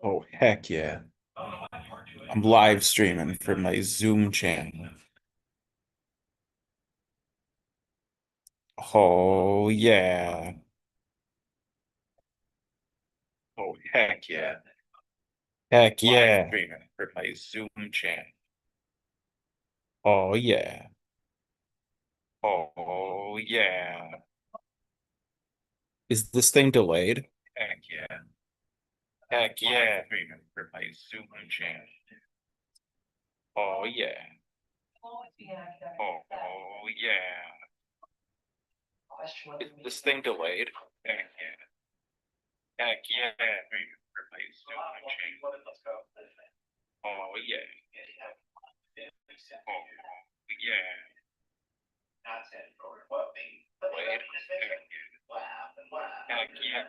Oh, heck yeah. I'm live streaming from my Zoom channel. Oh, yeah. Oh, heck yeah. Heck yeah. Live streaming from my Zoom channel. Oh, yeah. Oh, yeah. Is this thing delayed? Heck yeah. Heck yeah. Streaming from my Zoom channel. Oh, yeah. Oh, yeah. Is this thing delayed? Heck yeah. Heck yeah. Streaming from my Zoom channel. Oh, yeah. Oh, yeah. Wait. Heck yeah.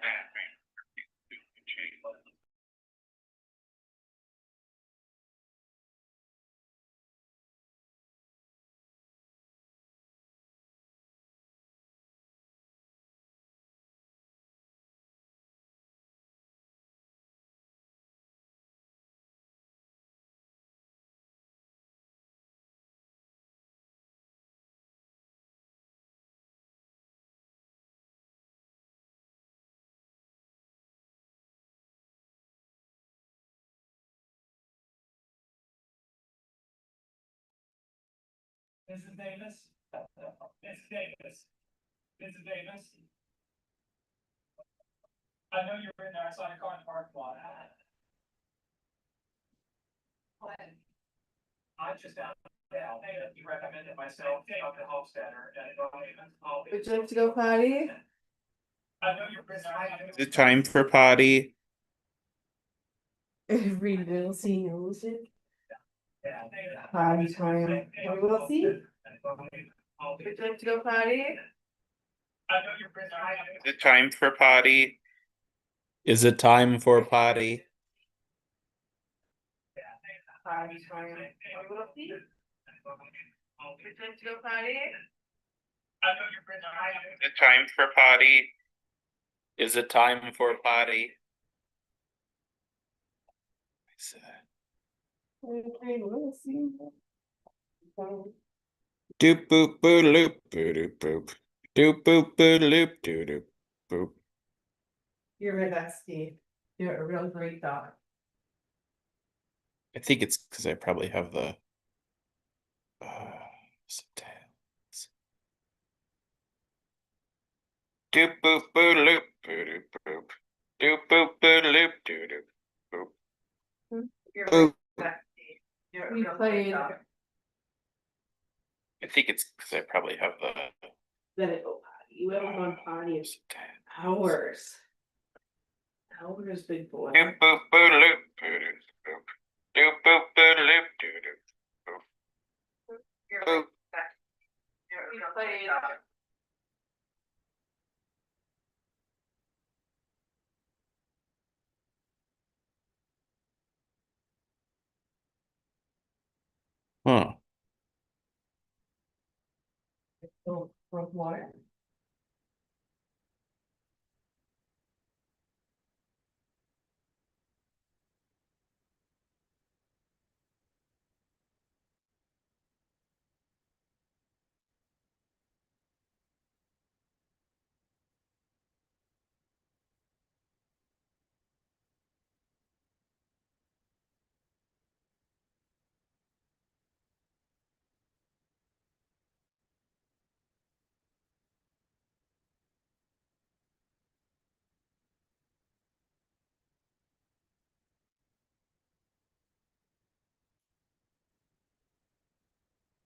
Mrs. Davis? Mrs. Davis? Mrs. Davis? I know you were in there. I saw your car in the parking lot. I just found out that you recommended myself up to Hofstadter and Would you like to go potty? I know you're in there. Is it time for potty? Every little scene knows it. Potty time. We will see. Would you like to go potty? I know you're in there. Is it time for potty? Is it time for potty? Potty time. We will see. Would you like to go potty? I know you're in there. Is it time for potty? Is it time for potty? I said. Okay, we'll see. Doop boop boo loop boo doop boop. Doop boop boo loop doo doop boop. You're my bestie. You're a real great dog. I think it's because I probably have the subtitles. Doop boop boo loop boo doop boop. Doop boop boo loop doo doop boop. You're Boop. my bestie. You're a real great dog. I think it's because I probably have the Let it go potty. You haven't gone potty in subtitles. hours. Hours, big boy. Doop boop boo loop boo doop boop. Doop boop boo loop doo doop boop. You're my Boop. bestie. You're a real great dog. Huh. From water.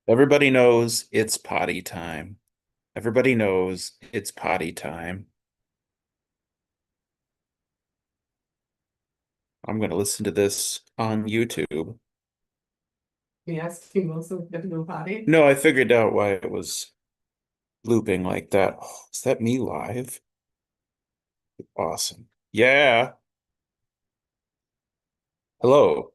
Everybody knows it's potty time. Everybody knows it's potty time. I'm going to listen to this on YouTube. Yes, you also have to go potty. No, I figured out why it was looping like that. Oh, is that me live? Awesome. Yeah. Hello.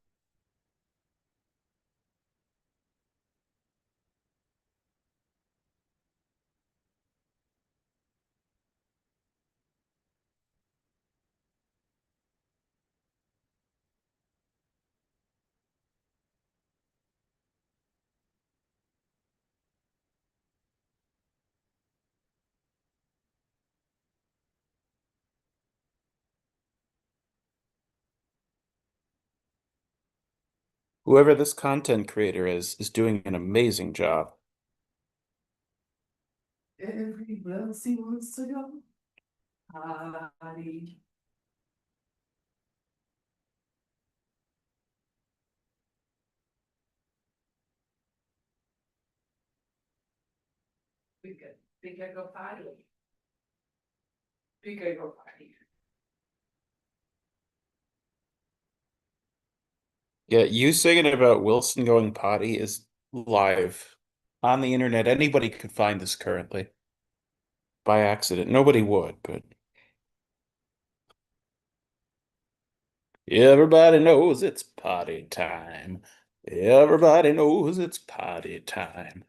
Whoever this content creator is doing an amazing job. Everybody wants to go party. We could go party. We could go party. Yeah, you singing about Wilson going potty is live on the internet. Anybody could find this currently by accident. Nobody would, but everybody knows it's potty time. Everybody knows it's potty time.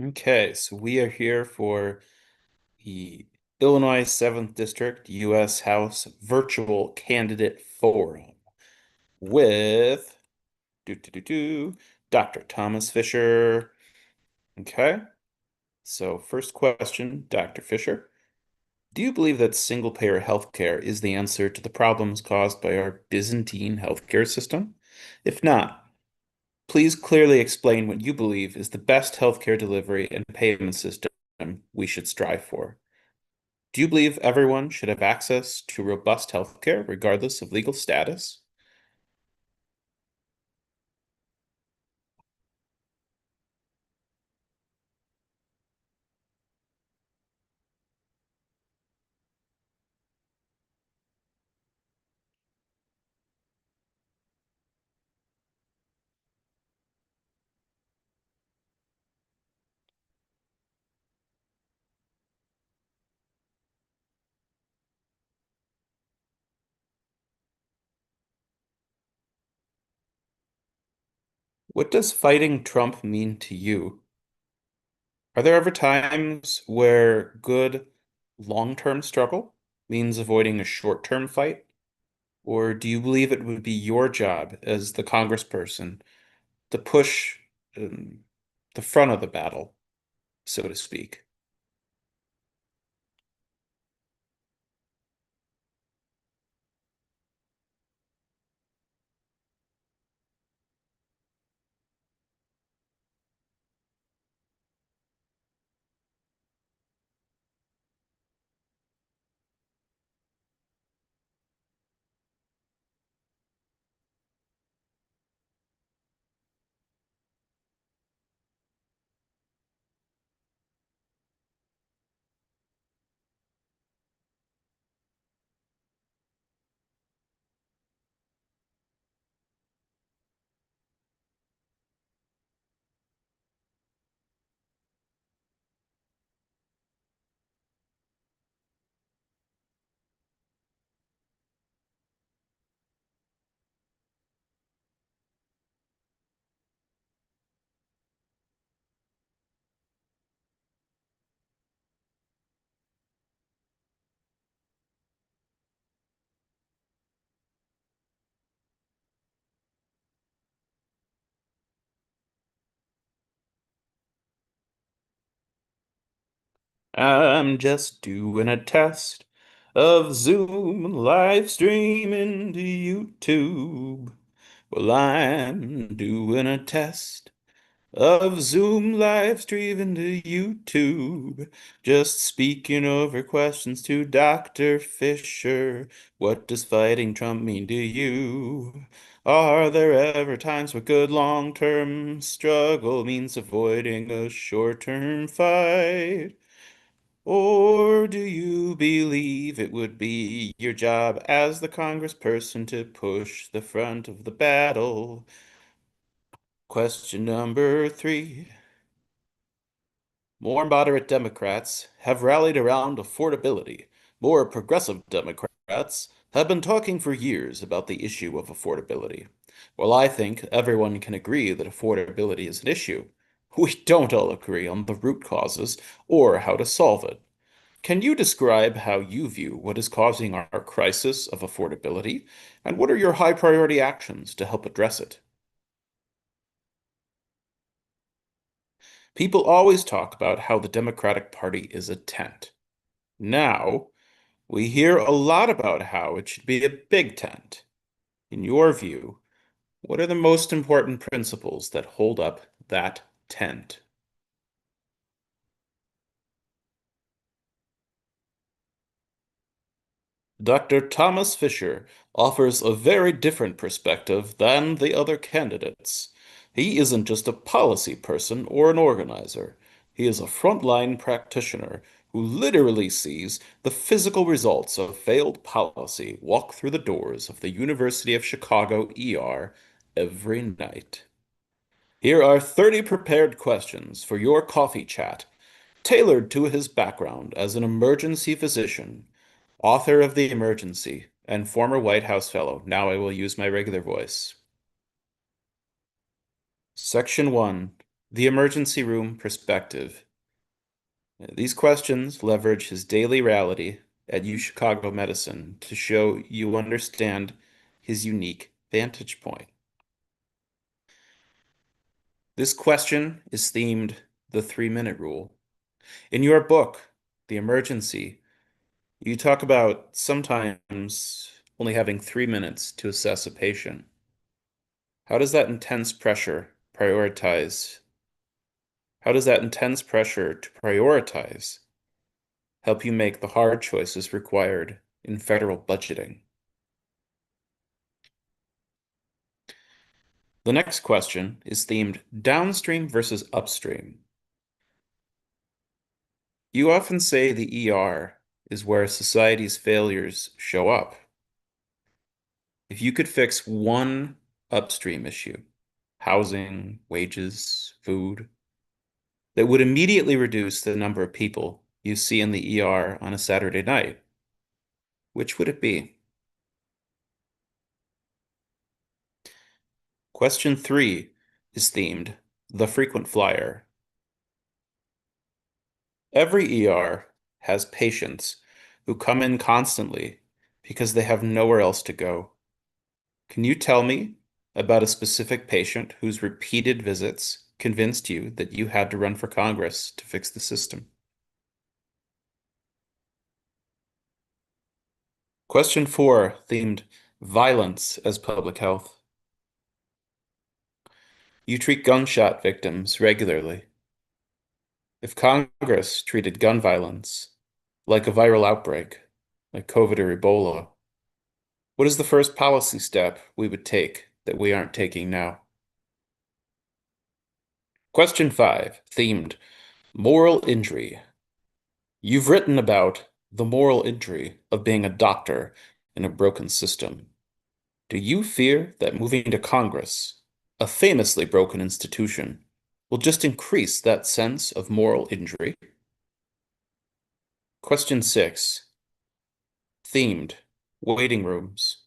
Okay, so we are here for the Illinois 7th District U.S. House Virtual Candidate Forum with Dr. Thomas Fisher. Okay, so first question, Dr. Fisher. Do you believe that single-payer healthcare is the answer to the problems caused by our Byzantine healthcare system? If not, please clearly explain what you believe is the best healthcare delivery and payment system we should strive for. Do you believe everyone should have access to robust healthcare regardless of legal status? What does fighting Trump mean to you? Are there ever times where good long-term struggle means avoiding a short-term fight? Or do you believe it would be your job as the congressperson to push um, the front of the battle, so to speak? I'm just doing a test of Zoom live streaming to YouTube. Well, I'm doing a test of Zoom live streaming to YouTube. Just speaking over questions to Dr. Fisher. What does fighting Trump mean to you? Are there ever times where good long-term struggle means avoiding a short-term fight? Or do you believe it would be your job as the congressperson to push the front of the battle? Question number three. More moderate Democrats have rallied around affordability. More progressive Democrats have been talking for years about the issue of affordability. While I think everyone can agree that affordability is an issue, we don't all agree on the root causes or how to solve it. Can you describe how you view what is causing our crisis of affordability, and what are your high priority actions to help address it? People always talk about how the Democratic Party is a tent. Now, we hear a lot about how it should be a big tent. In your view, what are the most important principles that hold up that tent? Dr. Thomas Fisher offers a very different perspective than the other candidates. He isn't just a policy person or an organizer. He is a frontline practitioner who literally sees the physical results of failed policy walk through the doors of the University of Chicago ER every night. Here are 30 prepared questions for your coffee chat, tailored to his background as an emergency physician, author of The Emergency, and former White House fellow. Now I will use my regular voice. Section 1, The Emergency Room Perspective. These questions leverage his daily reality at U Chicago Medicine to show you understand his unique vantage point. This question is themed the 3-minute rule. In your book, The Emergency, you talk about sometimes only having 3 minutes to assess a patient. How does that intense pressure prioritize? How does that intense pressure to prioritize help you make the hard choices required in federal budgeting? The next question is themed downstream versus upstream. You often say the ER is where society's failures show up. If you could fix one upstream issue, housing, wages, food, that would immediately reduce the number of people you see in the ER on a Saturday night, which would it be? Question 3 is themed The Frequent Flyer. Every ER has patients who come in constantly because they have nowhere else to go. Can you tell me about a specific patient whose repeated visits convinced you that you had to run for Congress to fix the system? Question 4, themed Violence as Public Health. You treat gunshot victims regularly. If Congress treated gun violence like a viral outbreak, like COVID or Ebola, what is the first policy step we would take that we aren't taking now? Question 5, themed Moral Injury. You've written about the moral injury of being a doctor in a broken system. Do you fear that moving to Congress, a famously broken institution, will just increase that sense of moral injury? Question 6, themed Waiting Rooms.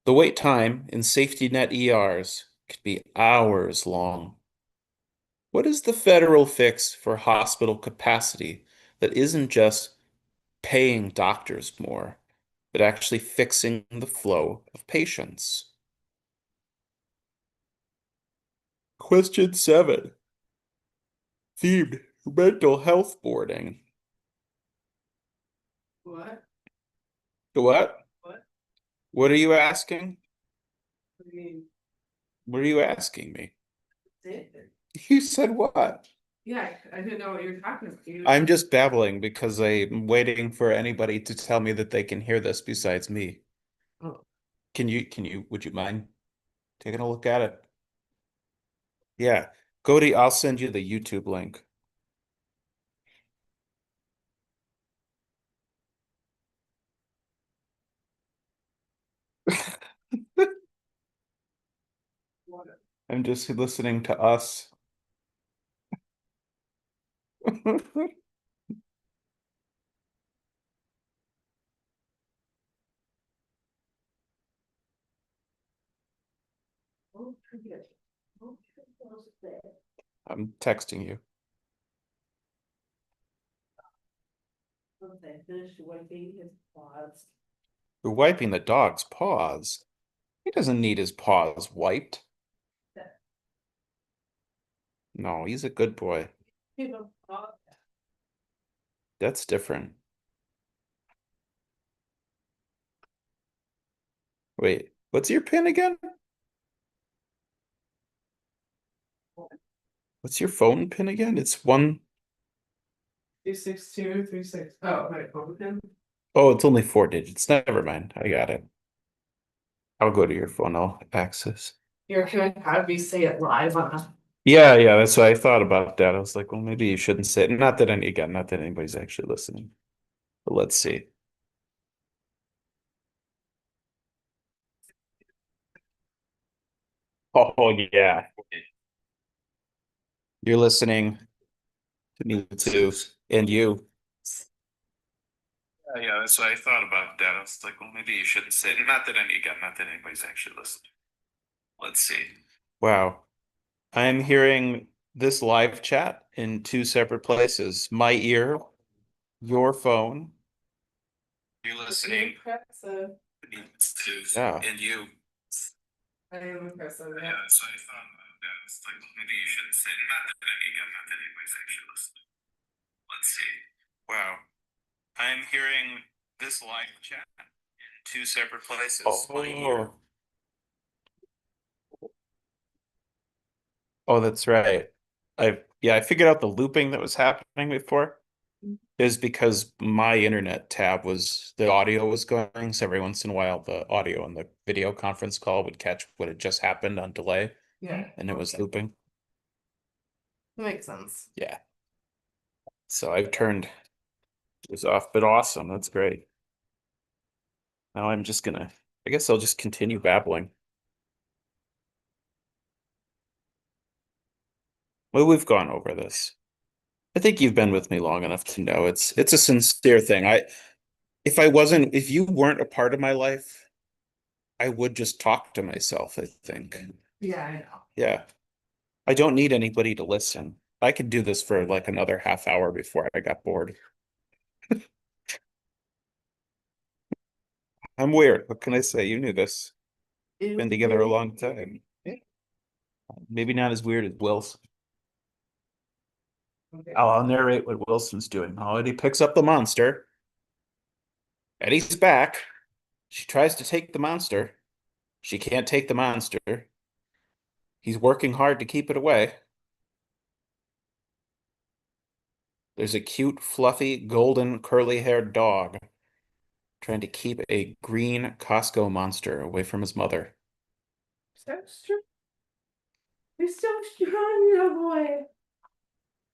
The wait time in safety net ERs could be hours long. What is the federal fix for hospital capacity that isn't just paying doctors more, but actually fixing the flow of patients? Question 7, themed mental health boarding. What? What? What? What are you asking? What do you mean? What are you asking me? Did? You said what? Yeah, I didn't know what you were talking about. I'm just babbling because I'm waiting for anybody to tell me that they can hear this besides me. Oh. Would you mind taking a look at it? Yeah. Cody, I'll send you the YouTube link. I'm just listening to us. I'm texting you. Okay, finish wiping his paws. You're wiping the dog's paws. He doesn't need his paws wiped. No, he's a good boy. That's different. Wait, what's your pin again? What's your phone pin again? It's one. 26236. Oh, right, phone pin. Oh, it's only 4 digits. Never mind. I got it. I'll go to your phone. I'll access. You're gonna have me say it live on a. Yeah, that's what I thought about that. I was like, well, maybe you shouldn't say it. Not that not that anybody's actually listening. But let's see. Oh, yeah. You're listening to me too. And you. Yeah, that's what I thought about that. I was like, well, maybe you shouldn't say it. Not that not that anybody's actually listening. Let's see. Wow. I'm hearing this live chat in two separate places. My ear, your phone. You're listening. Impressive. Yeah. And you. I am impressive. Yeah, that's what I thought about that. It's like, well, maybe you shouldn't say it. Not that anybody's actually listening. Let's see. Wow. I'm hearing this live chat in two separate places. My ear. Oh, that's right. I figured out the looping that was happening before is because my internet tab was the audio was going, so every once in a while the audio on the video conference call would catch what had just happened on delay, Yeah, and it was looping. that makes sense. Yeah. So I've turned this off, but awesome. That's great. Now I guess I'll just continue babbling. Well, we've gone over this. I think you've been with me long enough to know it's a sincere thing. If you weren't a part of my life, I would just talk to myself, I think. Yeah, I know. Yeah. I don't need anybody to listen. I could do this for like another half hour before I got bored. I'm weird. What can I say? You knew this. Been together a long time. Maybe not as weird as Will's. Okay. I'll narrate what Wilson's doing. Oh, and he picks up the monster. Eddie's back. She tries to take the monster. She can't take the monster. He's working hard to keep it away. There's a cute, fluffy, golden, curly-haired dog trying to keep a green Costco monster away from his mother. So strong. You're so strong, little boy.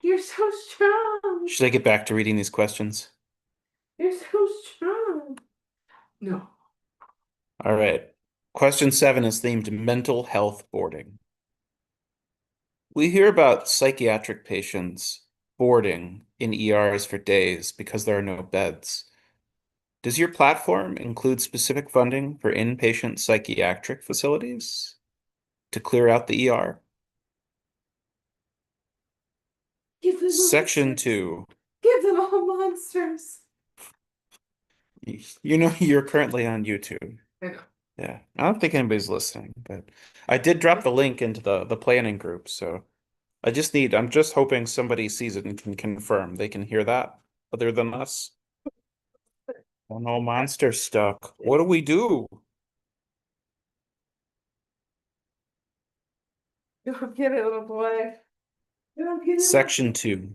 You're so strong. Should I get back to reading these questions? You're so strong. No. All right. Question 7 is themed mental health boarding. We hear about psychiatric patients boarding in ERs for days because there are no beds. Does your platform include specific funding for inpatient psychiatric facilities to clear out the ER? Give them Section monsters. 2. Give them all monsters. You know you're currently on YouTube. I know. Yeah. I don't think anybody's listening, but I did drop the link into the planning group, so I'm just hoping somebody sees it and can confirm they can hear that other than us. Oh no, monster stuck. What do we do? You don't get it, little boy. You don't get it. Section 2.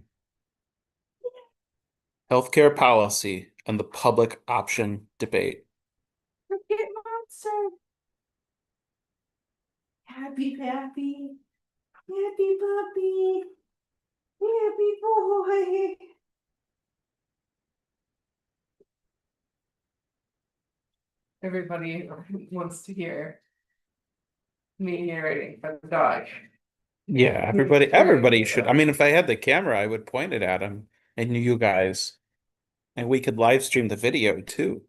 Healthcare policy and the public option debate. Get monster. Happy Pappy. Happy puppy. Happy boy. Everybody wants to hear me narrating for the dog. Yeah, everybody should. I mean, if I had the camera, I would point it at him and you guys, and we could live stream the video too.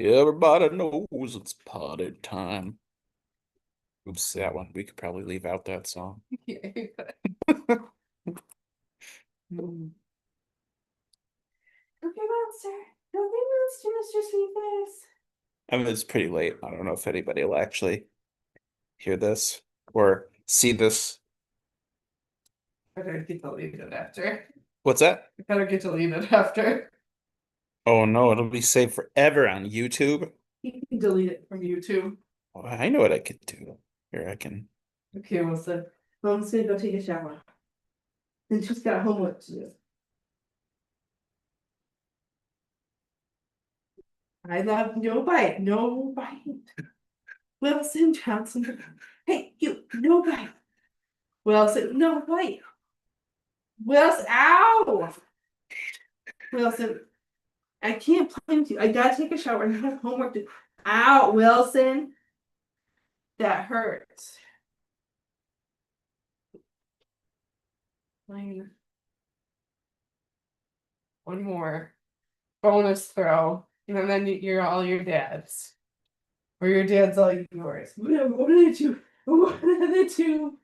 Everybody knows it's party time. Oops, that one. We could probably leave out that song. Yeah, you could. Mm. Cookie Monster. Cookie Monster, Mr. Sweetface. I mean, it's pretty late. I don't know if anybody will actually hear this or see this. Better get deleted after. What's that? Better get deleted after. Oh no, it'll be saved forever on YouTube. You can delete it from YouTube. Oh, I know what I could do. Here, I can. Okay, Melissa. Mom's gonna go take a shower. And she's got homework to do. I love no bite, no bite. Wilson Johnson. Hey, you, no bite. Wilson, no bite. Wilson, ow! Wilson, I can't play with you. I gotta take a shower and have homework to. Ow, Wilson. That hurts. Fine. One more. Bonus throw. And then you're all your dad's. Or your dad's all yours. What are they two? What are they two?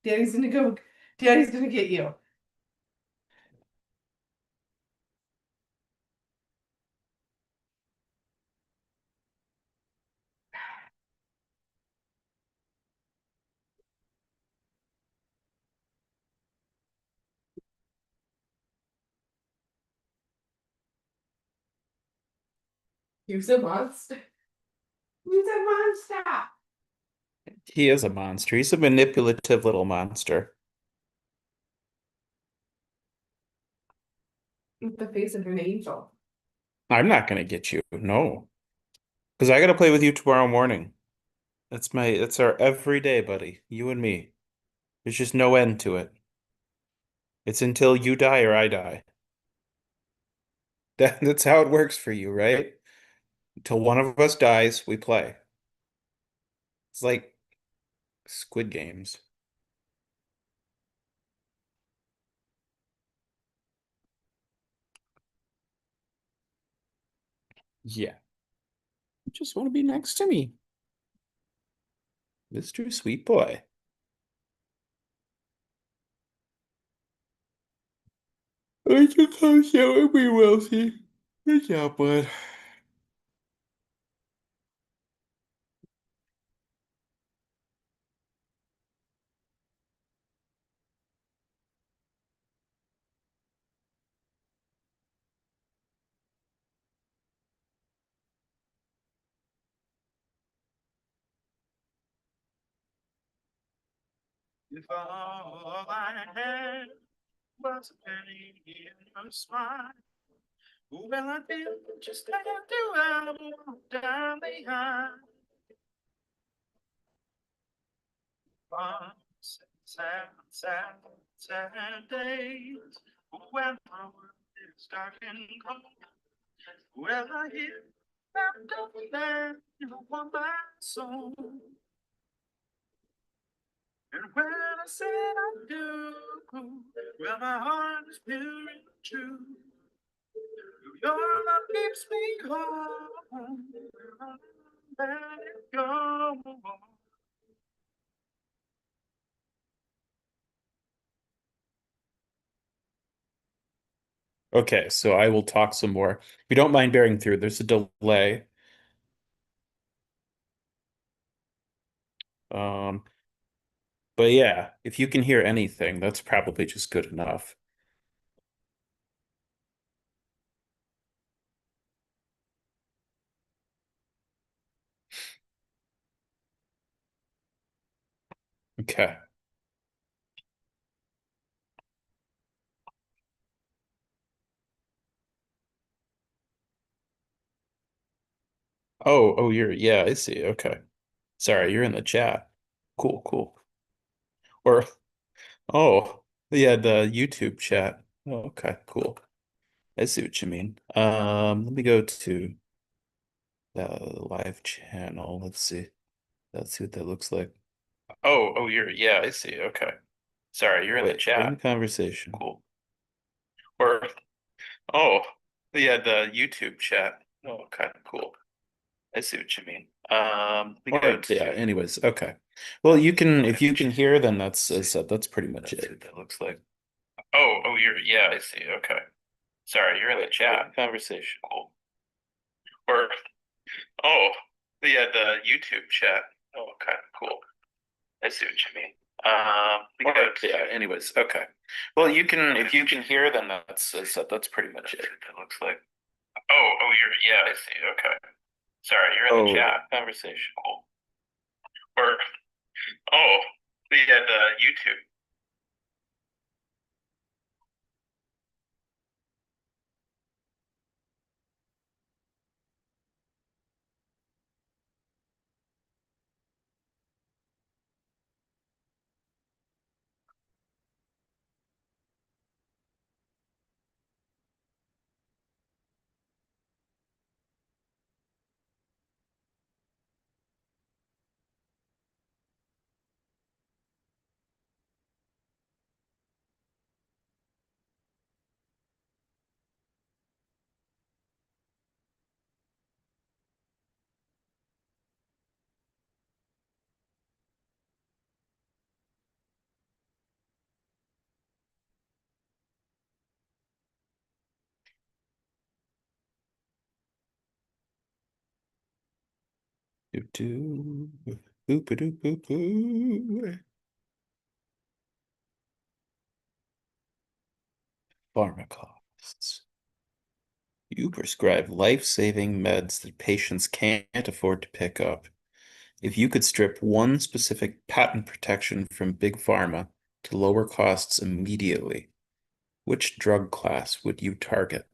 Daddy's gonna go. Daddy's gonna get you. He's a monster. He's a monster. He is a monster. He's a manipulative little monster. With the face of an angel. I'm not gonna get you. No. Because I gotta play with you tomorrow morning. It's our everyday, buddy. You and me. There's just no end to it. It's until you die or I die. That's how it works for you, right? Until one of us dies, we play. It's like Squid Games. Yeah. You just want to be next to me. Mr. Sweet Boy. I just come share with me, Wealthy. Good job, bud. If all I had was a penny in your smile, well, I feel just like I do. I walk down the aisle. On sad, sad, sad days when the world is dark and cold. Well, I hear that don't there you want my soul. And when I said I do, well, my heart is pure and true. Your love keeps me home. Let it go. Okay, so I will talk some more. If you don't mind bearing through, there's a delay. Um, but yeah, if you can hear anything, that's probably just good enough. Okay. Oh, yeah, I see. Okay. Sorry, you're in the chat. Cool, cool. Or oh, yeah, the YouTube chat. Oh, okay, cool. I see what you mean. Let me go to the live channel. Let's see. Let's see what that looks like. Yeah, I see. Okay. Sorry, you're in the chat. In the conversation. Cool. Or oh, Yeah, the YouTube chat. Oh, kind of cool. I see what you mean. We Or, go to yeah, anyways, okay. Well, you can, if you can hear, then that's, as I said, that's pretty much That's it. what that looks like. Oh, yeah, I see. Okay. Sorry, you're in the chat conversation. Cool. Or, oh, yeah, the YouTube chat. Oh, kind of cool. I see what you mean. We Or, go to yeah, anyways, okay. Well, you can, if you can hear, then that's, as I said, that's pretty much it. That looks like. Yeah, I see. Okay. Sorry, you're in the Oh. chat conversation. Cool. Or, oh, yeah, the YouTube. Do-do. Boop-a-doop-boop-boo. Pharma costs. You prescribe life-saving meds that patients can't afford to pick up. If you could strip one specific patent protection from Big Pharma to lower costs immediately, which drug class would you target?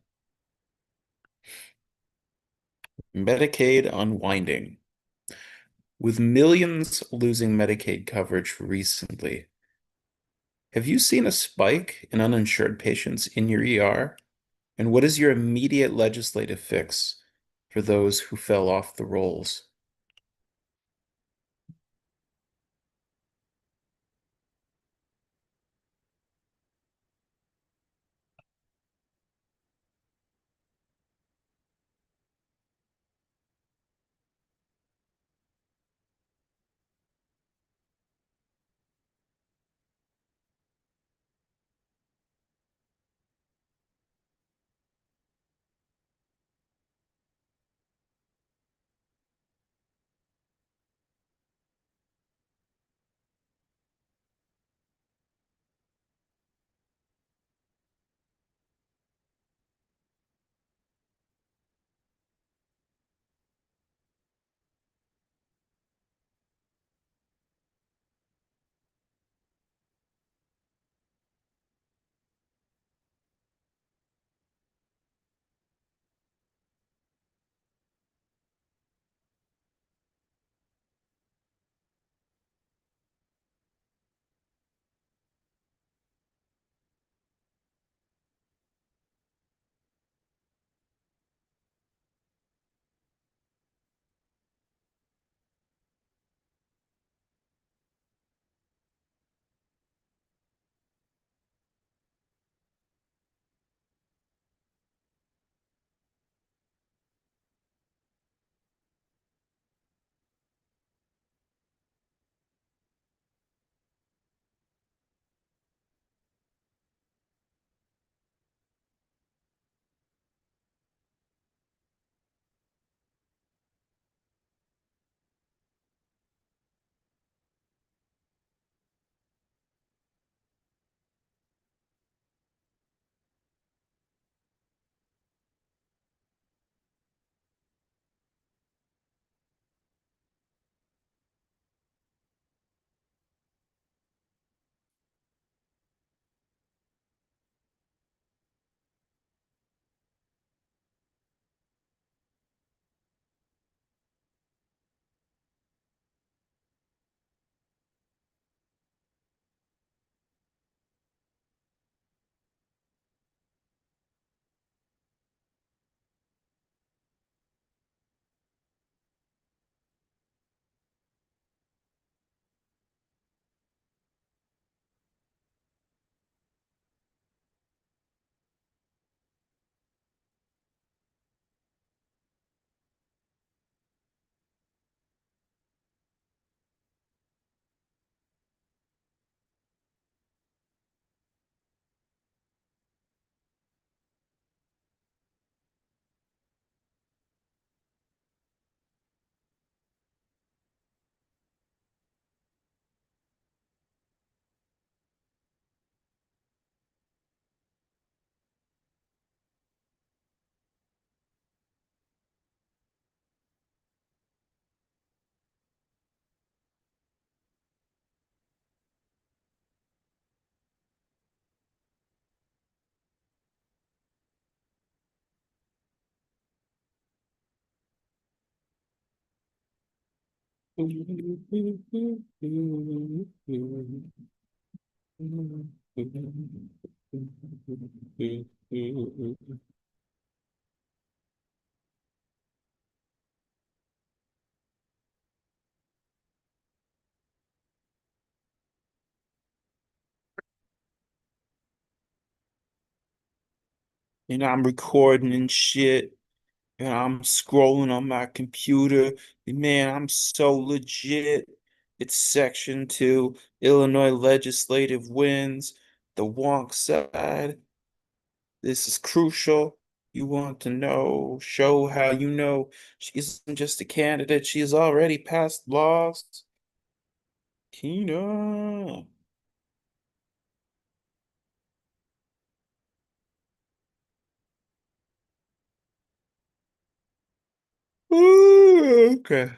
Medicaid unwinding. With millions losing Medicaid coverage recently, have you seen a spike in uninsured patients in your ER? And what is your immediate legislative fix for those who fell off the rolls? And I'm recording and shit. And I'm scrolling on my computer. And man, I'm so legit. It's section two. Illinois legislative wins. The wonk side. This is crucial. You want to know, show how you know she isn't just a candidate, she has already passed laws. Tina. Ooh, okay.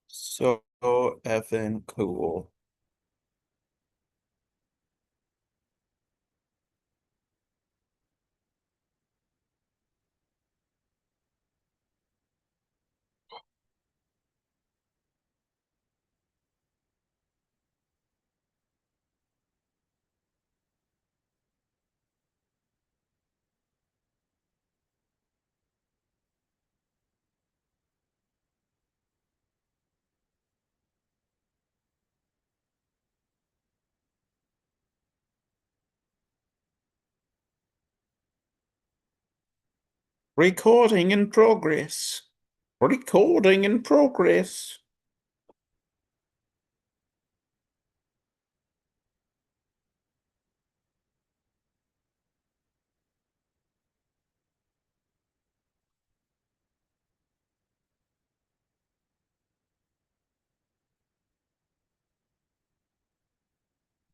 So effing cool. Recording in progress. Recording in progress.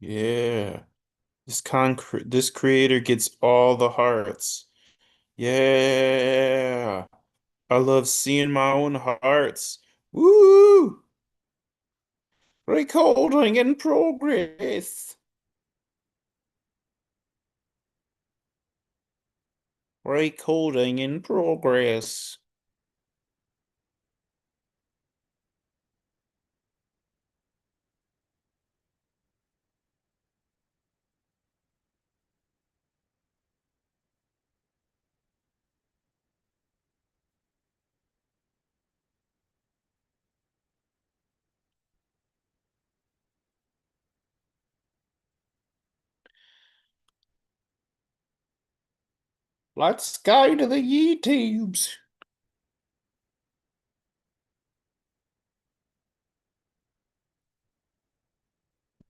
Yeah. This creator gets all the hearts. Yeah. I love seeing my own hearts. Woo! Recording in progress. Recording in progress. Let's go to the YouTubes.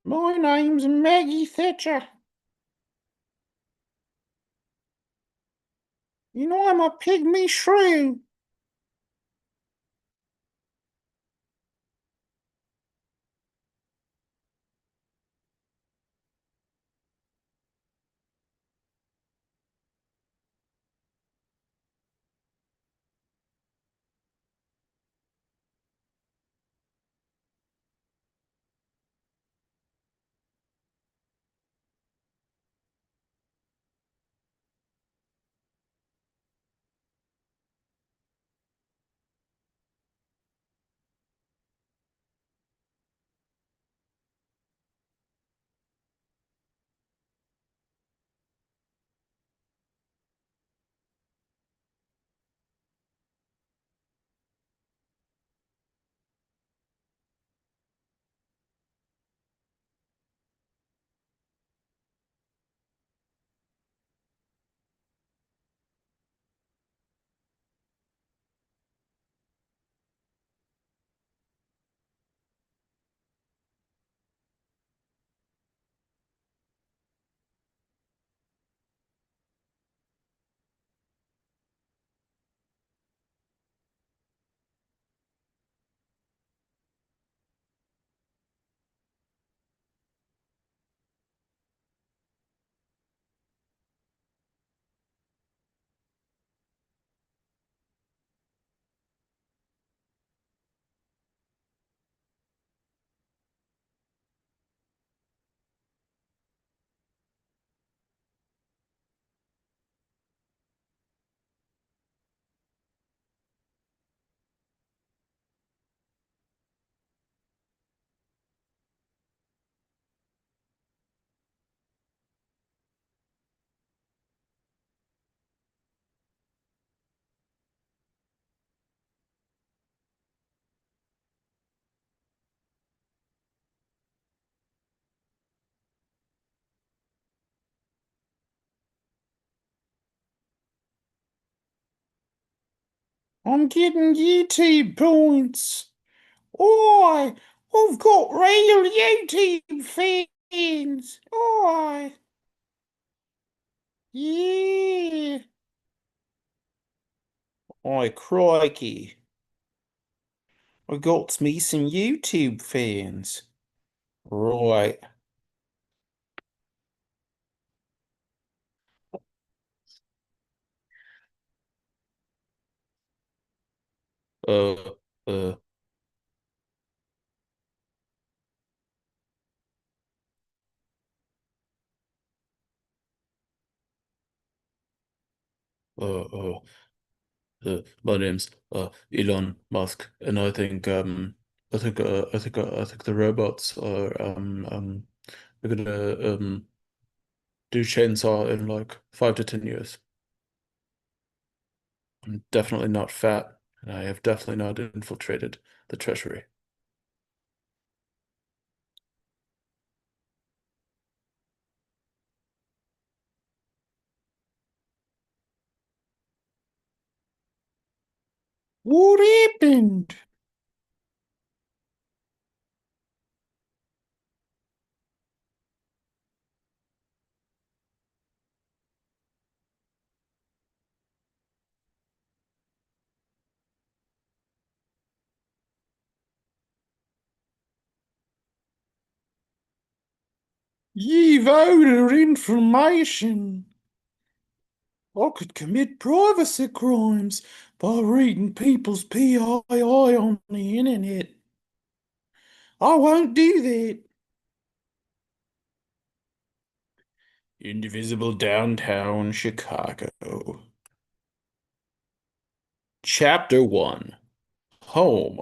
My name's Maggie Thatcher. You know I'm a pygmy shrew. I'm getting YouTube points. Oi, I've got real YouTube fans. Oi, yeah. Oi, crikey. I got me some YouTube fans. Right. Uh, uh, uh, uh, my name's Elon Musk, and I think the robots are gonna do chainsaw in like 5 to 10 years. I'm definitely not fat, and I have definitely not infiltrated the treasury. What happened? Ye voter information. I could commit privacy crimes by reading people's PII on the internet. I won't do that. Indivisible downtown Chicago. Chapter 1. Home.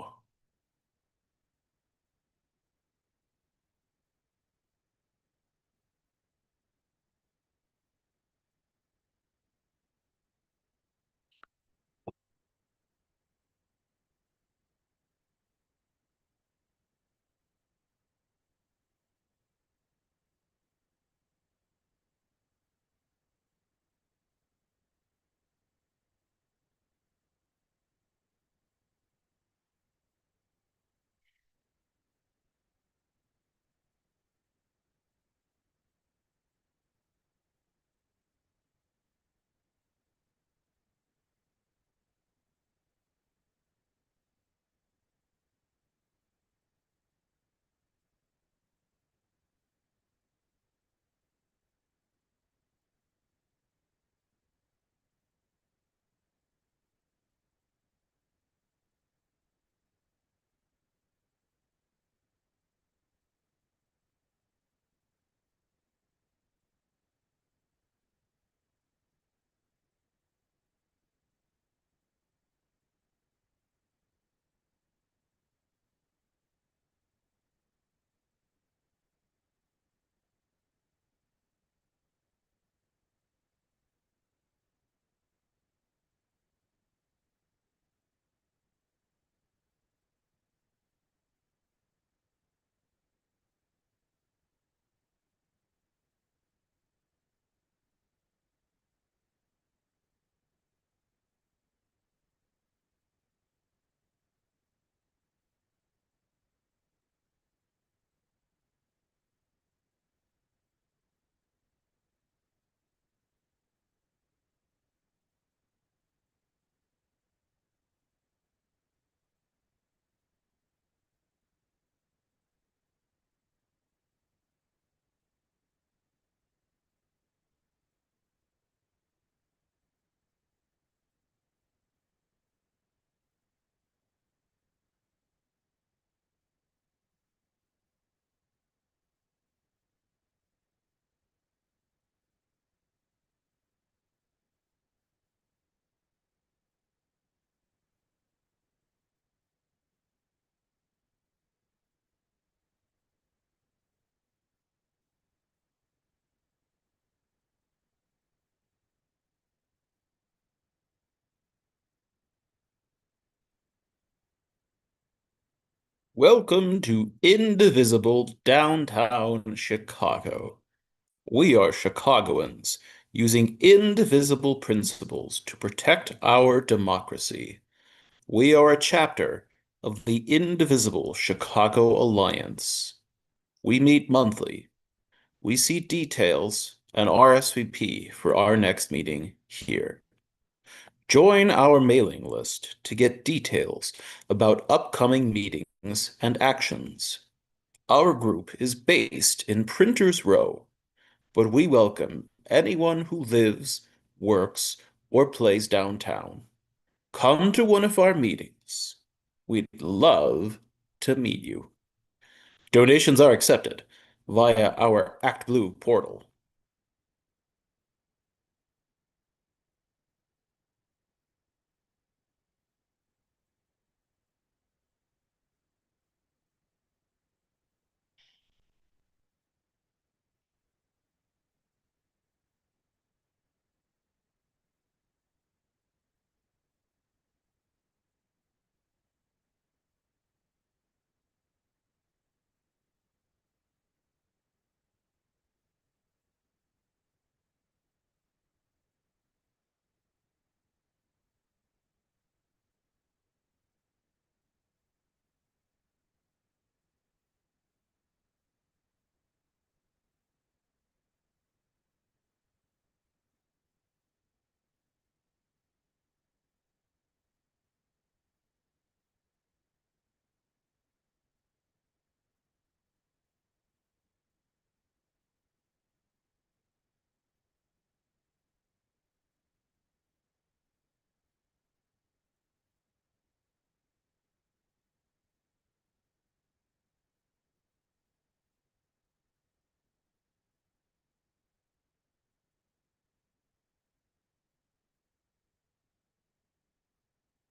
Welcome to Indivisible Downtown Chicago. We are Chicagoans, using indivisible principles to protect our democracy. We are a chapter of the indivisible Chicago Alliance. We meet monthly. We see details and RSVP for our next meeting here. Join our mailing list to get details about upcoming meetings and actions. Our group is based in Printers Row, but we welcome anyone who lives, works, or plays downtown. Come to one of our meetings. We'd love to meet you. Donations are accepted via our ActBlue portal.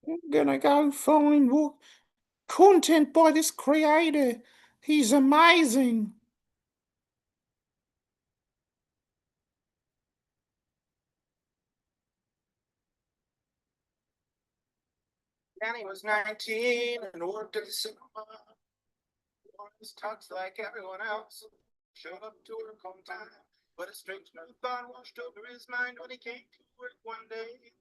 I'm gonna go find more content by this creator. He's amazing. Danny was 19 and worked at the cinema. Wore his tux like everyone else. Showed up to work on time. But a strange new thought washed over his mind when he came to work one day.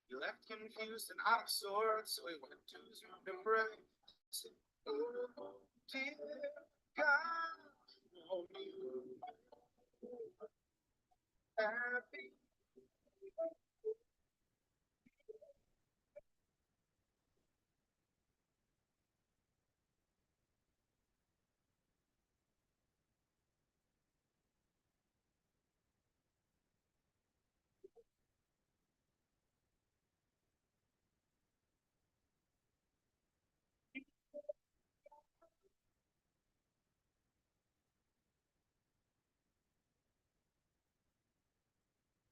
He left confused and out of sorts, so he went to his room to pray. Said, "Oh, dear God, oh, you happy."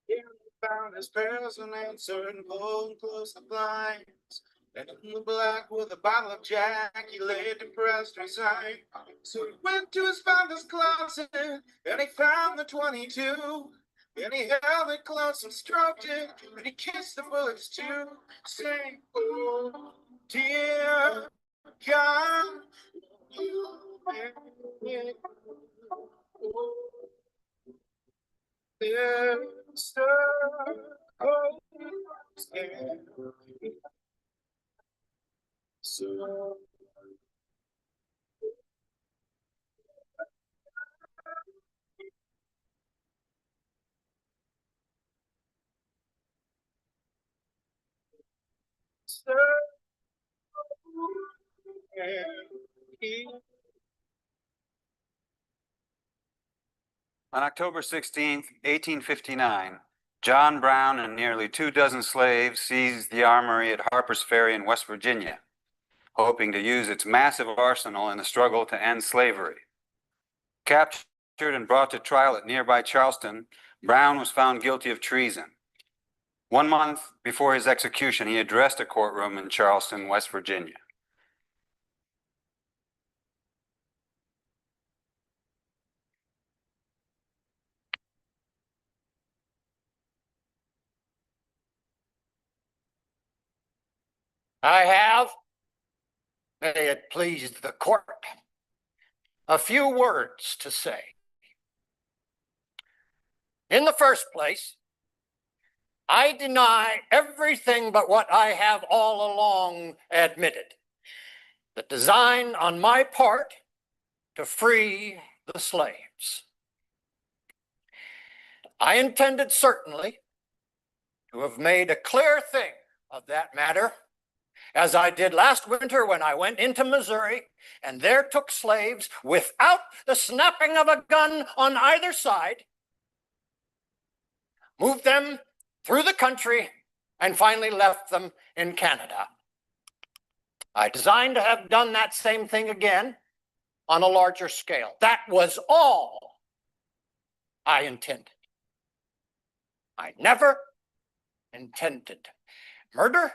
He found his prayers unanswered and pulled close the blinds. And in the black with a bottle of Jack, he lay depressed, resigned. So he went to his father's closet and he found the 22. And he held it close and stroked it, and he kissed the bullets too, saying, "Oh, dear God, you Mr. Cold, so On October 16, 1859, John Brown and nearly 24 slaves seized the armory at Harper's Ferry in West Virginia, hoping to use its massive arsenal in the struggle to end slavery. Captured and brought to trial at nearby Charleston, Brown was found guilty of treason. 1 month before his execution, he addressed a courtroom in Charleston, West Virginia. I have, may it please the court, a few words to say. In the first place, I deny everything but what I have all along admitted. The design on my part to free the slaves. I intended certainly to have made a clear thing of that matter, as I did last winter when I went into Missouri and there took slaves without the snapping of a gun on either side, moved them through the country, and finally left them in Canada. I designed to have done that same thing again on a larger scale. That was all I intended. I never intended murder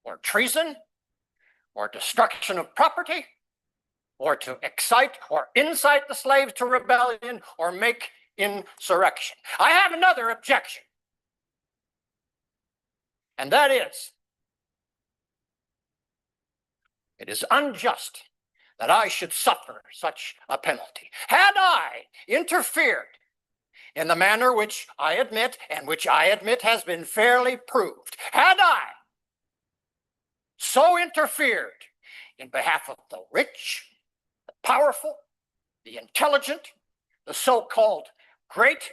or treason or destruction of property or to excite or incite the slaves to rebellion or make insurrection. I have another objection, and that is, it is unjust that I should suffer such a penalty. Had I interfered in the manner which I admit, and which I admit has been fairly proved, had I so interfered in behalf of the rich, the powerful, the intelligent, the so-called great,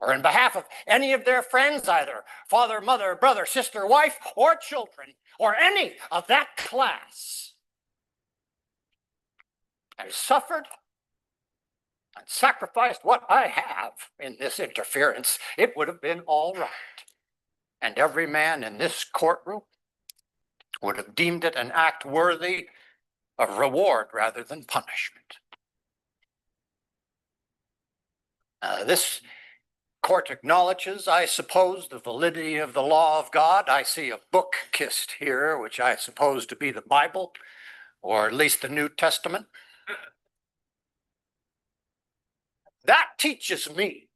or in behalf of any of their friends, either father, mother, brother, sister, wife, or children, or any of that class, and suffered and sacrificed what I have in this interference, it would have been all right. And every man in this courtroom would have deemed it an act worthy of reward rather than punishment. This court acknowledges, I suppose, the validity of the law of God. I see a book kissed here, which I suppose to be the Bible, or at least the New Testament. That teaches me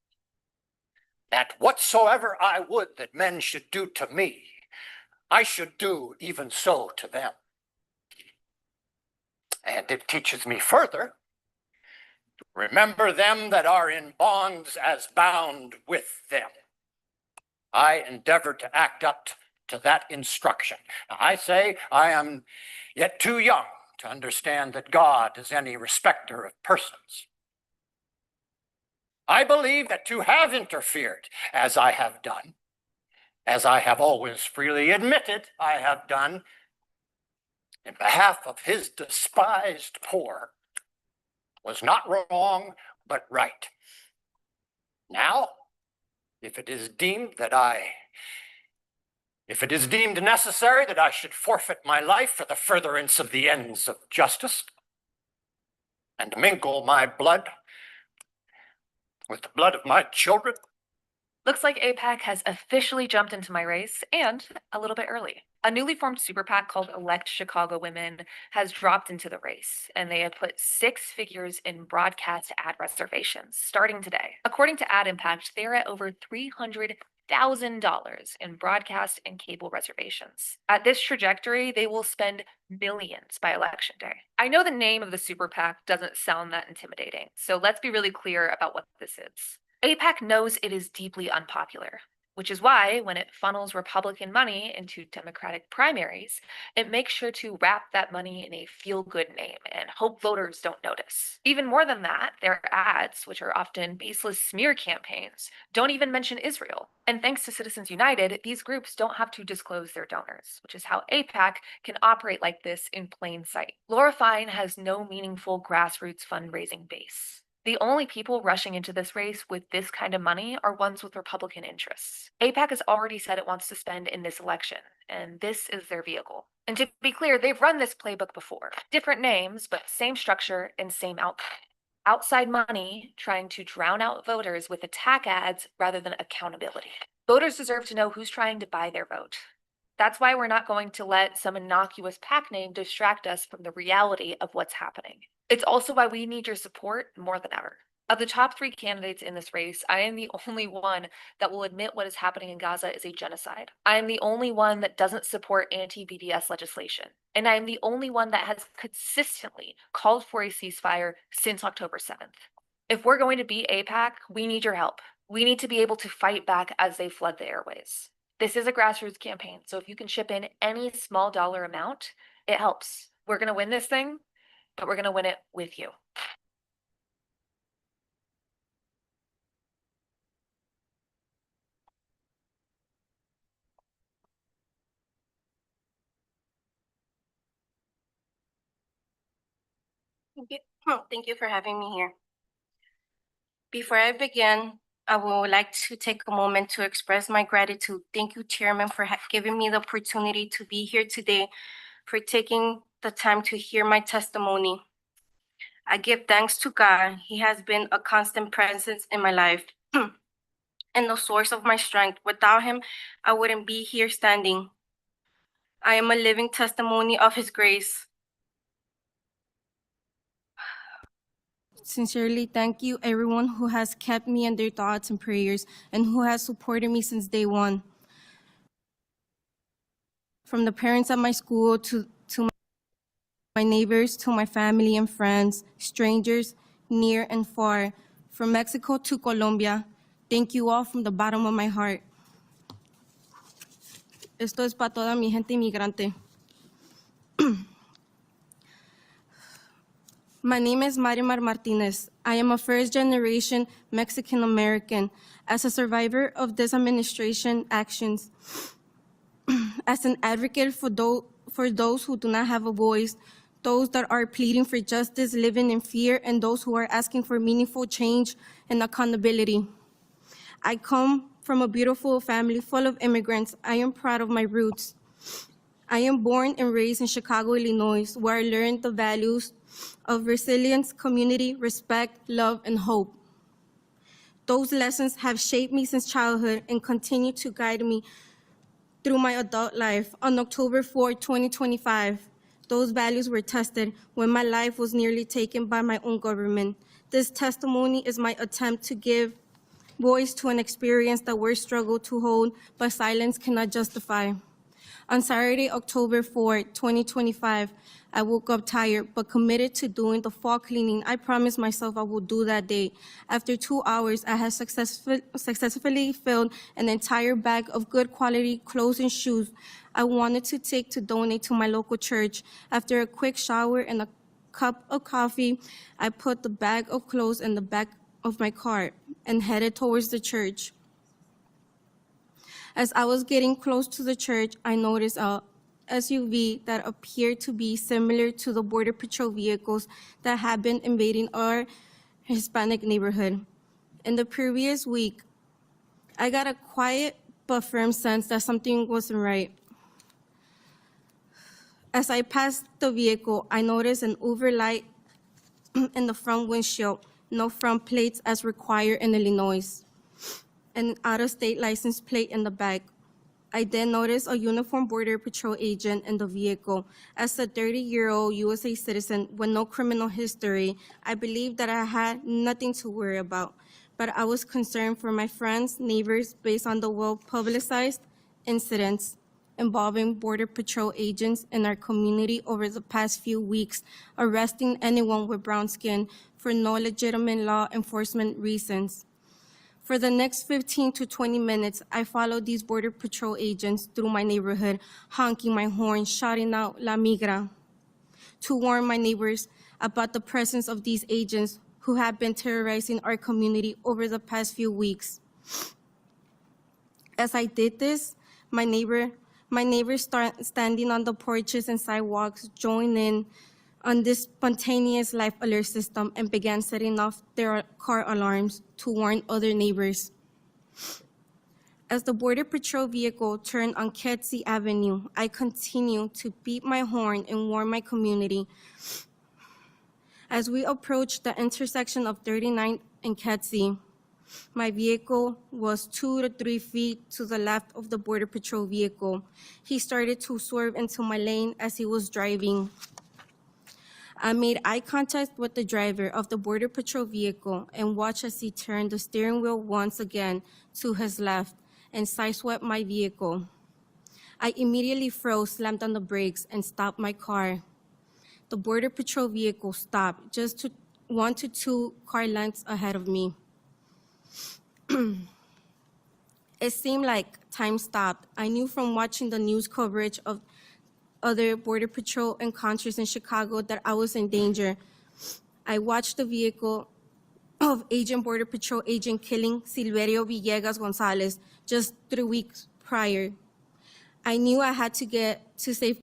that whatsoever I would that men should do to me, I should do even so to them. And it teaches me further, remember them that are in bonds as bound with them. I endeavor to act up to that instruction. Now, I say I am yet too young to understand that God is any respecter of persons. I believe that to have interfered, as I have done, as I have always freely admitted I have done, in behalf of his despised poor, was not wrong, but right. Now, if it is deemed necessary that I should forfeit my life for the furtherance of the ends of justice, and mingle my blood with the blood of my children. Looks like AIPAC has officially jumped into my race, and a little bit early. A newly formed super PAC called Elect Chicago Women has dropped into the race, and they have put 6 figures in broadcast ad reservations starting today. According to Ad Impact, they're at over $300,000 in broadcast and cable reservations. At this trajectory, they will spend millions by election day. I know the name of the super PAC doesn't sound that intimidating, so let's be really clear about what this is. AIPAC knows it is deeply unpopular, which is why when it funnels Republican money into Democratic primaries, it makes sure to wrap that money in a feel-good name and hope voters don't notice. Even more than that, their ads, which are often baseless smear campaigns, don't even mention Israel. And thanks to Citizens United, these groups don't have to disclose their donors, which is how AIPAC can operate like this in plain sight. Laura Fine has no meaningful grassroots fundraising base. The only people rushing into this race with this kind of money are ones with Republican interests. AIPAC has already said it wants to spend in this election, and this is their vehicle. And to be clear, they've run this playbook before. Different names, but same structure and same outcome. Outside money trying to drown out voters with attack ads rather than accountability. Voters deserve to know who's trying to buy their vote. That's why we're not going to let some innocuous PAC name distract us from the reality of what's happening. It's also why we need your support more than ever. Of the top 3 candidates in this race, I am the only one that will admit what is happening in Gaza is a genocide. I am the only one that doesn't support anti-BDS legislation. And I am the only one that has consistently called for a ceasefire since October 7th. If we're going to beat AIPAC, we need your help. We need to be able to fight back as they flood the airways. This is a grassroots campaign, so if you can chip in any small dollar amount, it helps. We're going to win this thing, but we're going to win it with you. Thank you for having me here. Before I begin, I would like to take a moment to express my gratitude. Thank you, Chairman, for giving me the opportunity to be here today, for taking the time to hear my testimony. I give thanks to God. He has been a constant presence in my life and the source of my strength. Without him, I wouldn't be here standing. I am a living testimony of his grace. Sincerely, thank you everyone who has kept me in their thoughts and prayers and who has supported me since day one. From the parents at my school to my neighbors, to my family and friends, strangers near and far, from Mexico to Colombia, thank you all from the bottom of my heart. Esto es para toda mi gente inmigrante. My name is Marimar Martinez. I am a first-generation Mexican-American. As a survivor of this administration actions, as an advocate for those who do not have a voice, those that are pleading for justice, living in fear, and those who are asking for meaningful change and accountability. I come from a beautiful family full of immigrants. I am proud of my roots. I am born and raised in Chicago, Illinois, where I learned the values of resilience, community, respect, love, and hope. Those lessons have shaped me since childhood and continue to guide me through my adult life. On October 4, 2025, those values were tested when my life was nearly taken by my own government. This testimony is my attempt to give voice to an experience that words struggle to hold, but silence cannot justify. On Saturday, October 4, 2025, I woke up tired but committed to doing the fall cleaning I promised myself I would do that day. After 2 hours, I had successfully filled an entire bag of good quality clothes and shoes I wanted to take to donate to my local church. After a quick shower and a cup of coffee, I put the bag of clothes in the back of my car and headed towards the church. As I was getting close to the church, I noticed a SUV that appeared to be similar to the Border Patrol vehicles that had been invading our Hispanic neighborhood. In the previous week, I got a quiet but firm sense that something wasn't right. As I passed the vehicle, I noticed an overlight in the front windshield, no front plates as required in Illinois, an out-of-state license plate in the back. I then noticed a uniformed Border Patrol agent in the vehicle. As a 30-year-old USA citizen with no criminal history, I believed that I had nothing to worry about, but I was concerned for my friends, neighbors, based on the well-publicized incidents involving Border Patrol agents in our community over the past few weeks, arresting anyone with brown skin for no legitimate law enforcement reasons. For the next 15 to 20 minutes, I followed these Border Patrol agents through my neighborhood, honking my horn, shouting out "La Migra," to warn my neighbors about the presence of these agents who have been terrorizing our community over the past few weeks. As I did this, my neighbors standing on the porches and sidewalks joined in on this spontaneous life alert system and began setting off their car alarms to warn other neighbors. As the Border Patrol vehicle turned on Kedzie Avenue, I continued to beat my horn and warn my community. As we approached the intersection of 39th and Kedzie, my vehicle was 2 to 3 feet to the left of the Border Patrol vehicle. He started to swerve into my lane as he was driving. I made eye contact with the driver of the Border Patrol vehicle and watched as he turned the steering wheel once again to his left and sideswept my vehicle. I immediately froze, slammed on the brakes, and stopped my car. The Border Patrol vehicle stopped just 1 to 2 car lengths ahead of me. It seemed like time stopped. I knew from watching the news coverage of other Border Patrol encounters in Chicago that I was in danger. I watched the vehicle of Border Patrol agent killing Silverio Villegas Gonzalez just 3 weeks prior. I knew I had to get to safe.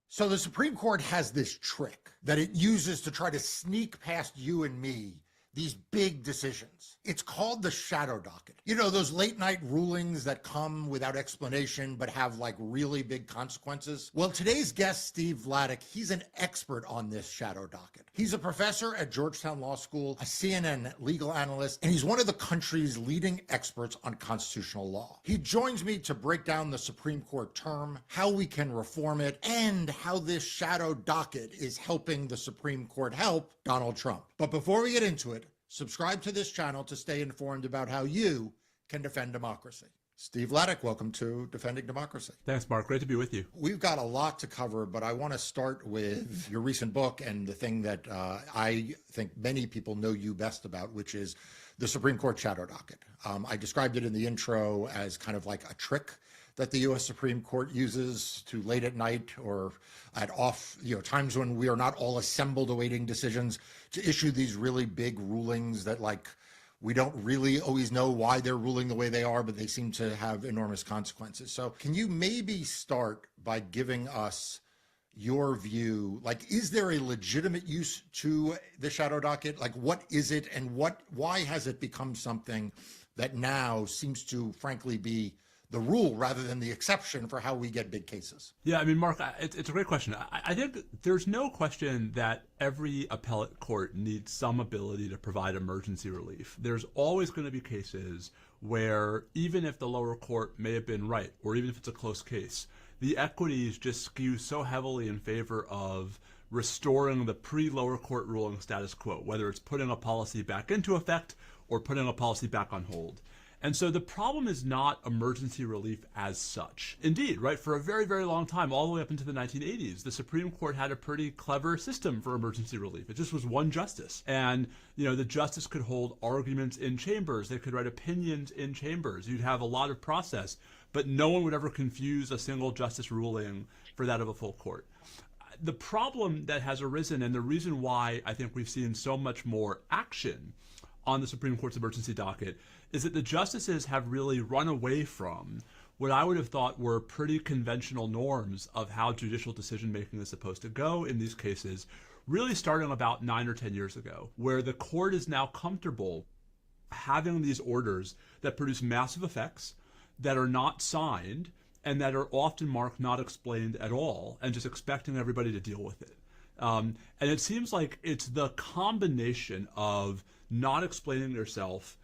So the Supreme Court has this trick that it uses to try to sneak past you and me these big decisions. It's called the shadow docket. You know, those late night rulings that come without explanation but have like really big consequences? Well, today's guest, Steve Vladeck, he's an expert on this shadow docket. He's a professor at Georgetown Law School, a CNN legal analyst, and he's one of the country's leading experts on constitutional law. He joins me to break down the Supreme Court term, how we can reform it, and how this shadow docket is helping the Supreme Court help Donald Trump. But before we get into it, subscribe to this channel to stay informed about how you can defend democracy. Steve Vladeck, welcome to Defending Democracy. Thanks, Mark. Great to be with you. We've got a lot to cover, but I want to start with your recent book and the thing that I think many people know you best about, which is the Supreme Court shadow docket. I described it in the intro as kind of like a trick that the U.S. Supreme Court uses to late at night or at off, times when we are not all assembled awaiting decisions to issue these really big rulings that like we don't really always know why they're ruling the way they are, but they seem to have enormous consequences. So can you maybe start by giving us your view? Like, is there a legitimate use to the shadow docket? Like, what is it and why has it become something that now seems to frankly be the rule rather than the exception for how we get big cases? Yeah, I mean, Mark, it's a great question. I think there's no question that every appellate court needs some ability to provide emergency relief. There's always going to be cases where even if the lower court may have been right, or even if it's a close case, the equities just skew so heavily in favor of restoring the pre-lower court ruling status quo, whether it's putting a policy back into effect or putting a policy back on hold. And so the problem is not emergency relief as such. Indeed, right, for a very, very long time, all the way up into the 1980s, the Supreme Court had a pretty clever system for emergency relief. It just was one justice. And, the justice could hold arguments in chambers. They could write opinions in chambers. You'd have a lot of process, but no one would ever confuse a single justice ruling for that of a full court. The problem that has arisen, and the reason why I think we've seen so much more action on the Supreme Court's emergency docket, is that the justices have really run away from what I would have thought were pretty conventional norms of how judicial decision-making is supposed to go in these cases, really starting about 9 or 10 years ago, where the court is now comfortable having these orders that produce massive effects, that are not signed, and that are often marked not explained at all, and just expecting everybody to deal with it. And it seems like it's the combination of not explaining yourself,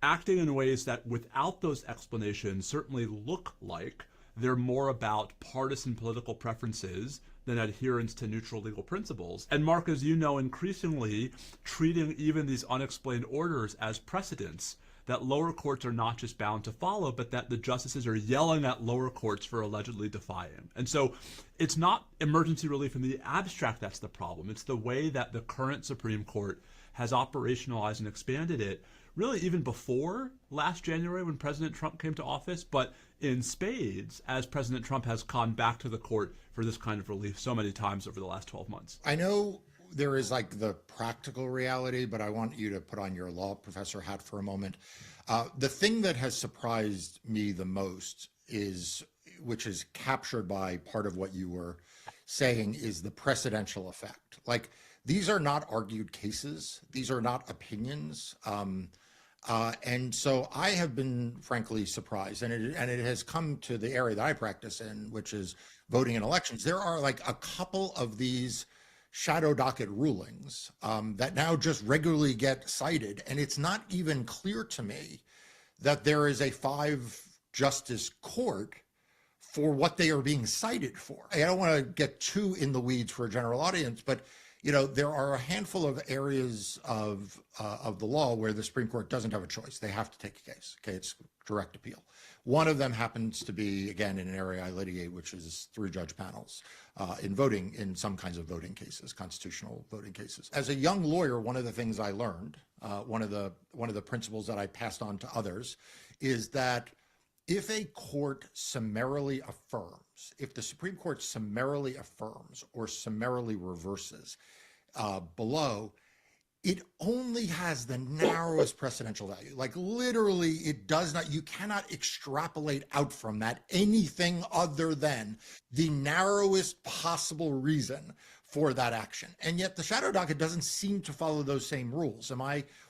acting in ways that without those explanations certainly look like they're more about partisan political preferences than adherence to neutral legal principles. And Mark, as you know, increasingly treating even these unexplained orders as precedents that lower courts are not just bound to follow, but that the justices are yelling at lower courts for allegedly defying. And so it's not emergency relief in the abstract that's the problem. It's the way that the current Supreme Court has operationalized and expanded it, really even before last January when President Trump came to office, but in spades as President Trump has gone back to the court for this kind of relief so many times over the last 12 months. I know there is like the practical reality, but I want you to put on your law professor hat for a moment. The thing that has surprised me the most is, which is captured by part of what you were saying, is the precedential effect. Like, these are not argued cases. These are not opinions. And so I have been frankly surprised, and it has come to the area that I practice in, which is voting in elections. There are like a couple of these shadow docket rulings that now just regularly get cited, and it's not even clear to me that there is a 5-justice court for what they are being cited for. I don't want to get too in the weeds for a general audience, but there are a handful of areas of the law where the Supreme Court doesn't have a choice. They have to take a case. Okay, it's direct appeal. One of them happens to be, again, in an area I litigate, which is 3-judge panels in some kinds of voting cases, constitutional voting cases. As a young lawyer, one of the things I learned one of the principles that I passed on to others, is that if a court summarily affirms, if the Supreme Court summarily affirms or summarily reverses below, it only has the narrowest precedential value. Like literally, it does not, you cannot extrapolate out from that anything other than the narrowest possible reason for that action. And yet the shadow docket doesn't seem to follow those same rules.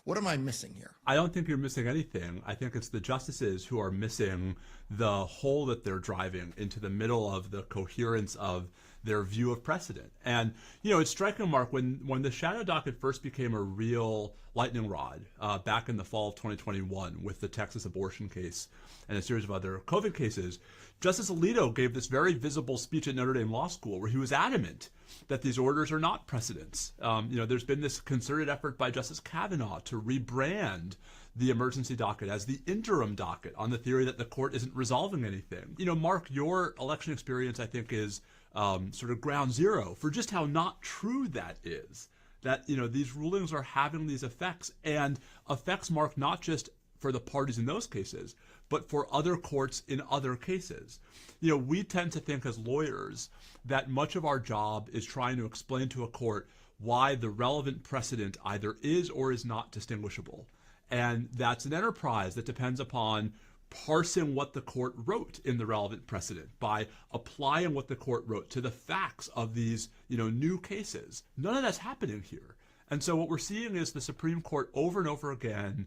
What am I missing here? I don't think you're missing anything. I think it's the justices who are missing the hole that they're driving into the middle of the coherence of their view of precedent. And, it's striking, Mark, when the shadow docket first became a real lightning rod back in the fall of 2021 with the Texas abortion case and a series of other COVID cases, Justice Alito gave this very visible speech at Notre Dame Law School where he was adamant that these orders are not precedents. There's been this concerted effort by Justice Kavanaugh to rebrand the emergency docket as the interim docket on the theory that the court isn't resolving anything. Mark, your election experience, I think, is sort of ground zero for just how not true that is. That, these rulings are having these effects, and effects, Mark, not just for the parties in those cases, but for other courts in other cases. We tend to think as lawyers that much of our job is trying to explain to a court why the relevant precedent either is or is not distinguishable. And that's an enterprise that depends upon parsing what the court wrote in the relevant precedent by applying what the court wrote to the facts of these, new cases. None of that's happening here. And so what we're seeing is the Supreme Court over and over again,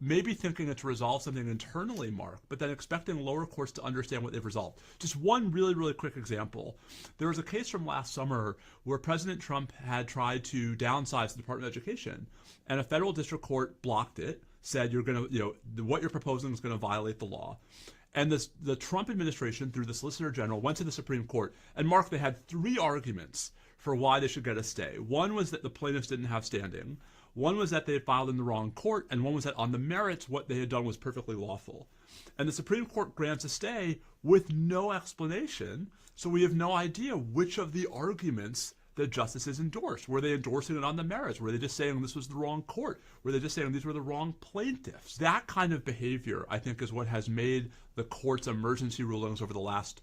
maybe thinking it's resolved something internally, Mark, but then expecting lower courts to understand what they've resolved. Just one really, really quick example. There was a case from last summer where President Trump had tried to downsize the Department of Education, and a federal district court blocked it, said you're going to, what you're proposing is going to violate the law. And the Trump administration, through the Solicitor General, went to the Supreme Court, and Mark, they had three arguments for why they should get a stay. One was that the plaintiffs didn't have standing. One was that they had filed in the wrong court. And one was that on the merits, what they had done was perfectly lawful. And the Supreme Court grants a stay with no explanation. So we have no idea which of the arguments the justices endorsed. Were they endorsing it on the merits? Were they just saying this was the wrong court? Were they just saying these were the wrong plaintiffs? That kind of behavior, I think, is what has made the court's emergency rulings over the last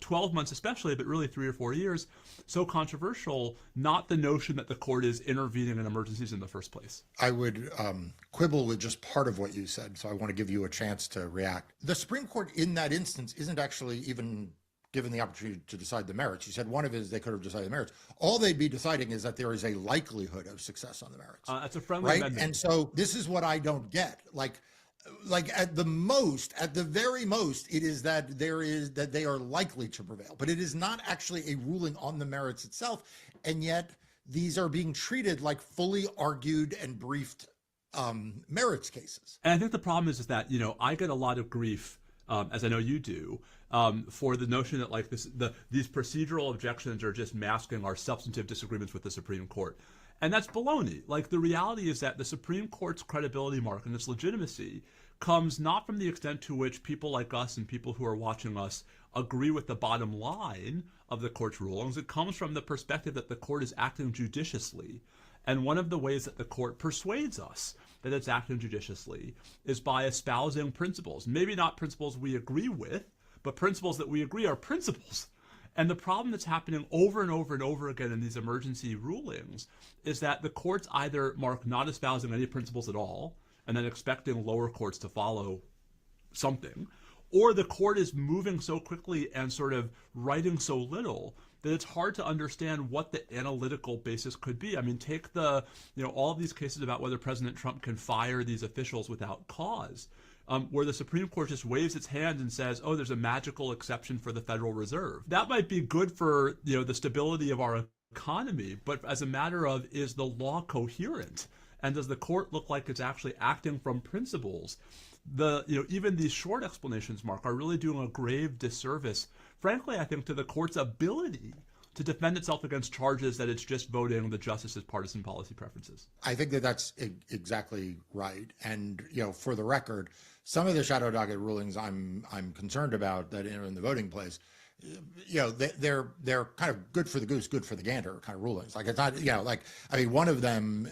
12 months especially, but really 3 or 4 years, so controversial, not the notion that the court is intervening in emergencies in the first place. I would quibble with just part of what you said, so I want to give you a chance to react. The Supreme Court in that instance isn't actually even given the opportunity to decide the merits. You said one of it is they could have decided the merits. All they'd be deciding is that there is a likelihood of success on the merits. That's a friendly right? amendment. And so this is what I don't get. Like at the very most, it is that they are likely to prevail, but it is not actually a ruling on the merits itself. And yet these are being treated like fully argued and briefed merits cases. And I think the problem is that, I get a lot of grief, as I know you do, for the notion that these procedural objections are just masking our substantive disagreements with the Supreme Court. And that's baloney. The reality is that the Supreme Court's credibility, Mark, and its legitimacy comes not from the extent to which people like us and people who are watching us agree with the bottom line of the court's rulings. It comes from the perspective that the court is acting judiciously. And one of the ways that the court persuades us that it's acting judiciously is by espousing principles. Maybe not principles we agree with, but principles that we agree are principles. And the problem that's happening over and over and over again in these emergency rulings is that the courts either, Mark, not espousing any principles at all, and then expecting lower courts to follow something, or the court is moving so quickly and sort of writing so little that it's hard to understand what the analytical basis could be. I mean, take all of these cases about whether President Trump can fire these officials without cause. Where the Supreme Court just waves its hand and says, oh, there's a magical exception for the Federal Reserve. That might be good for, the stability of our economy, but as a matter of, is the law coherent? And does the court look like it's actually acting from principles? Even these short explanations, Mark, are really doing a grave disservice, frankly, I think, to the court's ability to defend itself against charges that it's just voting the justice's partisan policy preferences. I think that that's exactly right. And, for the record, some of the shadow docket rulings I'm concerned about that in the voting place, you know, they're kind of good for the goose, good for the gander kind of rulings. Like it's not, you know, like, I mean, one of them,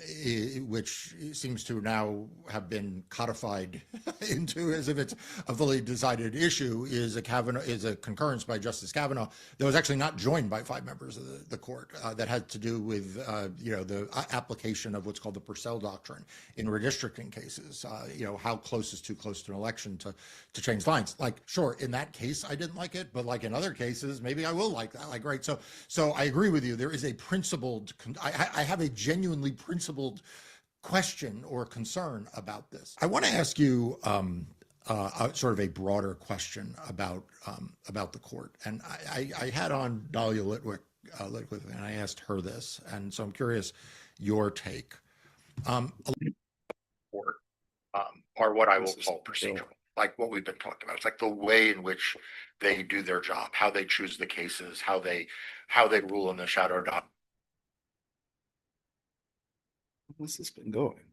which seems to now have been codified into as if it's a fully decided issue, is a concurrence by Justice Kavanaugh that was actually not joined by 5 members of the court, that had to do with, you know, the application of what's called the Purcell Doctrine in redistricting cases. You know, how close is too close to an election to change lines. Like, sure, in that case, I didn't like it, but like in other cases, maybe I will like that. Like, right. So I agree with you. There is a principled, I have a genuinely principled question or concern about this. I want to ask you sort of a broader question about the court. And I had on Dahlia Litwick, and I asked her this. And so I'm curious your take. Are what I will call procedural, like what we've been talking about. It's like the way in which they do their job, how they choose the cases, how they rule in the shadow doc. What's this been going?